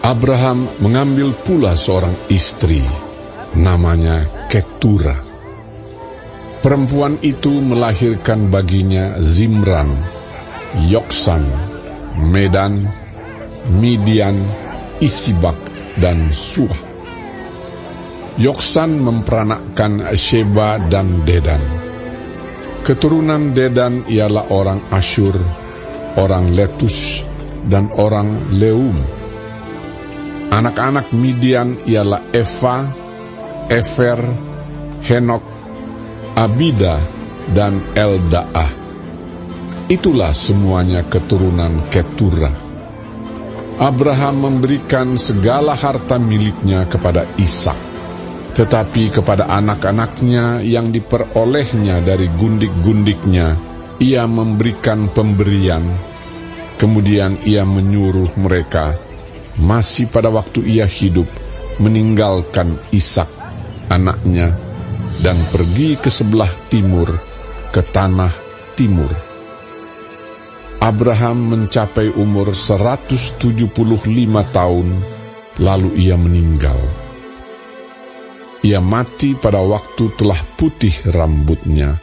Abraham mengambil pula seorang istri, namanya Ketura. Perempuan itu melahirkan baginya Zimran, Yoksan, Medan, Midian, Isibak, dan Suah. Yoksan memperanakkan Sheba dan Dedan. Keturunan Dedan ialah orang Asyur, orang Letus, dan orang Leum. Anak-anak Midian ialah Eva, Efer, Henok, Abida, dan Eldaah. Itulah semuanya keturunan Ketura. Abraham memberikan segala harta miliknya kepada Ishak, tetapi kepada anak-anaknya yang diperolehnya dari gundik-gundiknya, ia memberikan pemberian. Kemudian ia menyuruh mereka, masih pada waktu ia hidup, meninggalkan Ishak, anaknya, dan pergi ke sebelah timur, ke tanah timur. Abraham mencapai umur 175 tahun, lalu ia meninggal. Ia mati pada waktu telah putih rambutnya,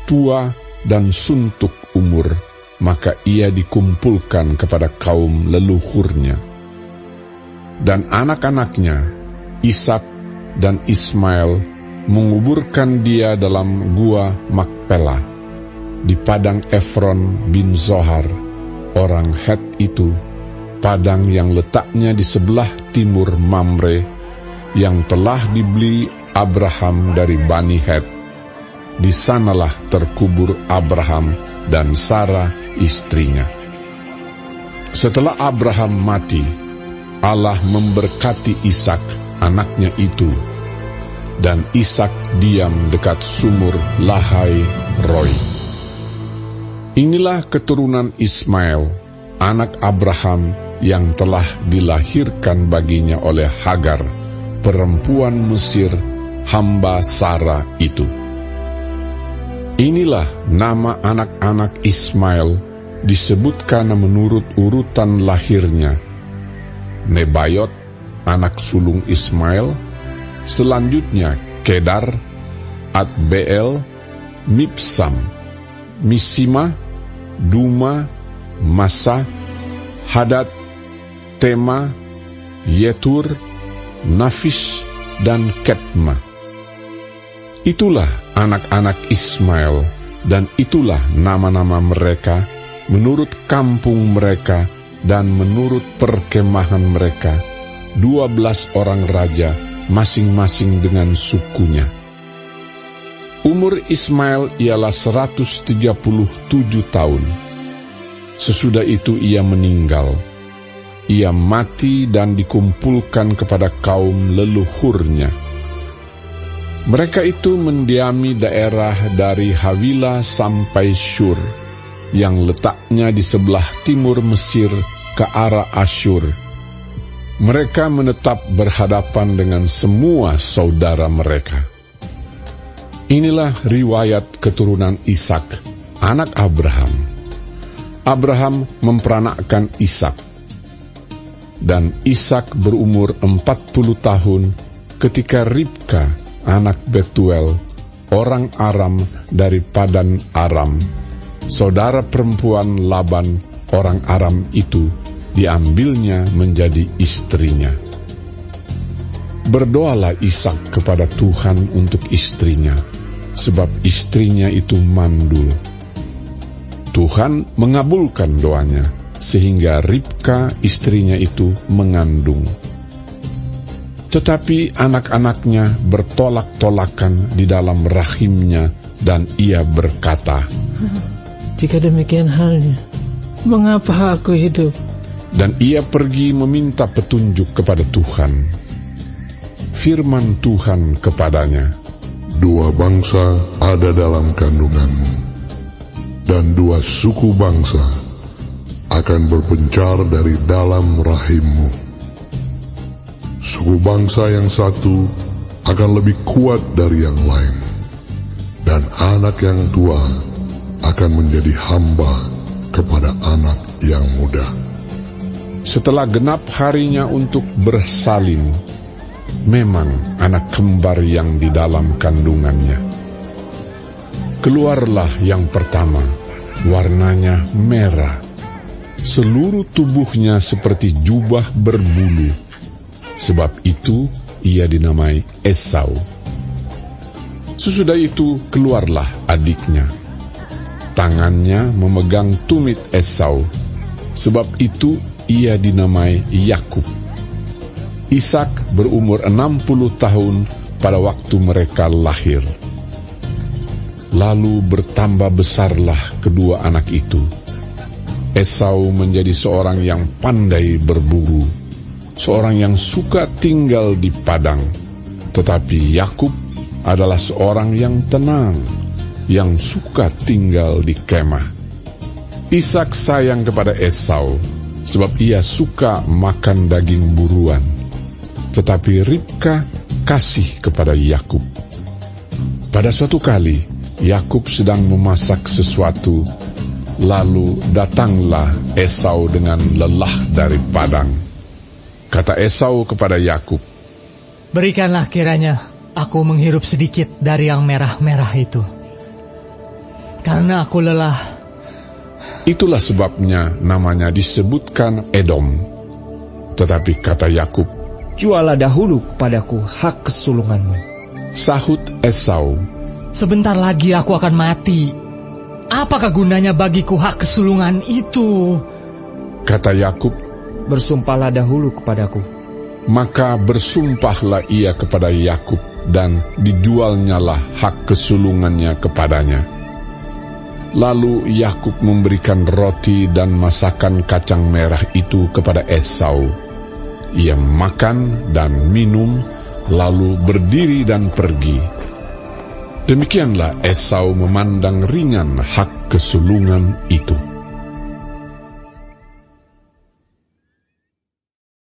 tua dan suntuk umur, maka ia dikumpulkan kepada kaum leluhurnya. Dan anak-anaknya, Ishak dan Ismail, menguburkan dia dalam gua Makpela, di padang Efron bin Zohar, orang Het itu, padang yang letaknya di sebelah timur Mamre, yang telah dibeli Abraham dari Bani Het. Di sanalah terkubur Abraham dan Sarah istrinya. Setelah Abraham mati, Allah memberkati Ishak, anaknya itu, dan Ishak diam dekat sumur Lahai Roi. Inilah keturunan Ismail, anak Abraham yang telah dilahirkan baginya oleh Hagar, perempuan Mesir, hamba Sarah itu. Inilah nama anak-anak Ismail disebutkan menurut urutan lahirnya. Nebayot, anak sulung Ismail, selanjutnya Kedar, Adbeel, Mibsam, Misima, Duma, Masa, Hadad, Tema, Yetur, Nafis, dan Ketma. Itulah anak-anak Ismail, dan itulah nama-nama mereka menurut kampung mereka dan menurut perkemahan mereka, 12 orang raja, masing-masing dengan sukunya. Umur Ismail ialah 137 tahun. Sesudah itu ia meninggal. Ia mati dan dikumpulkan kepada kaum leluhurnya. Mereka itu mendiami daerah dari Havila sampai Syur, yang letaknya di sebelah timur Mesir ke arah Asyur. Mereka menetap berhadapan dengan semua saudara mereka. Inilah riwayat keturunan Ishak, anak Abraham. Abraham memperanakkan Ishak. Dan Ishak berumur 40 tahun ketika Ribka, anak Betuel, orang Aram dari Padan Aram, saudara perempuan Laban, orang Aram itu, diambilnya menjadi istrinya. Berdoalah Ishak kepada Tuhan untuk istrinya, sebab istrinya itu mandul. Tuhan mengabulkan doanya, sehingga Ribka istrinya itu mengandung. Tetapi anak-anaknya bertolak-tolakan di dalam rahimnya, dan ia berkata, "Jika demikian halnya, mengapa aku hidup?" Dan ia pergi meminta petunjuk kepada Tuhan. Firman Tuhan kepadanya, "Dua bangsa ada dalam kandunganmu, dan dua suku bangsa akan berpencar dari dalam rahimmu. Suku bangsa yang satu akan lebih kuat dari yang lain, dan anak yang tua akan menjadi hamba kepada anak yang muda. Setelah genap harinya untuk bersalin, memang anak kembar yang di dalam kandungannya. Keluarlah yang pertama, warnanya merah. Seluruh tubuhnya seperti jubah berbulu. Sebab itu ia dinamai Esau. Sesudah itu keluarlah adiknya. Tangannya memegang tumit Esau. Sebab itu ia dinamai Yakub. Ishak berumur 60 tahun pada waktu mereka lahir. Lalu bertambah besarlah kedua anak itu. Esau menjadi seorang yang pandai berburu, seorang yang suka tinggal di padang. Tetapi Yakub adalah seorang yang tenang, yang suka tinggal di kemah. Ishak sayang kepada Esau, sebab ia suka makan daging buruan. Tetapi Ribka kasih kepada Yakub. Pada suatu kali, Yakub sedang memasak sesuatu, lalu datanglah Esau dengan lelah dari padang. Kata Esau kepada Yakub, Berikanlah kiranya aku menghirup sedikit dari yang merah-merah itu, karena aku lelah. Itulah sebabnya namanya disebutkan Edom. Tetapi kata Yakub, Jualah dahulu kepadaku hak kesulunganmu. Sahut Esau, Sebentar lagi aku akan mati. Apakah gunanya bagiku hak kesulungan itu? Kata Yakub, Bersumpahlah dahulu kepadaku. maka bersumpahlah ia kepada Yakub, dan dijualnyalah hak kesulungannya kepadanya. Lalu Yakub memberikan roti dan masakan kacang merah itu kepada Esau. Ia makan dan minum, lalu berdiri dan pergi. Demikianlah Esau memandang ringan hak kesulungan itu.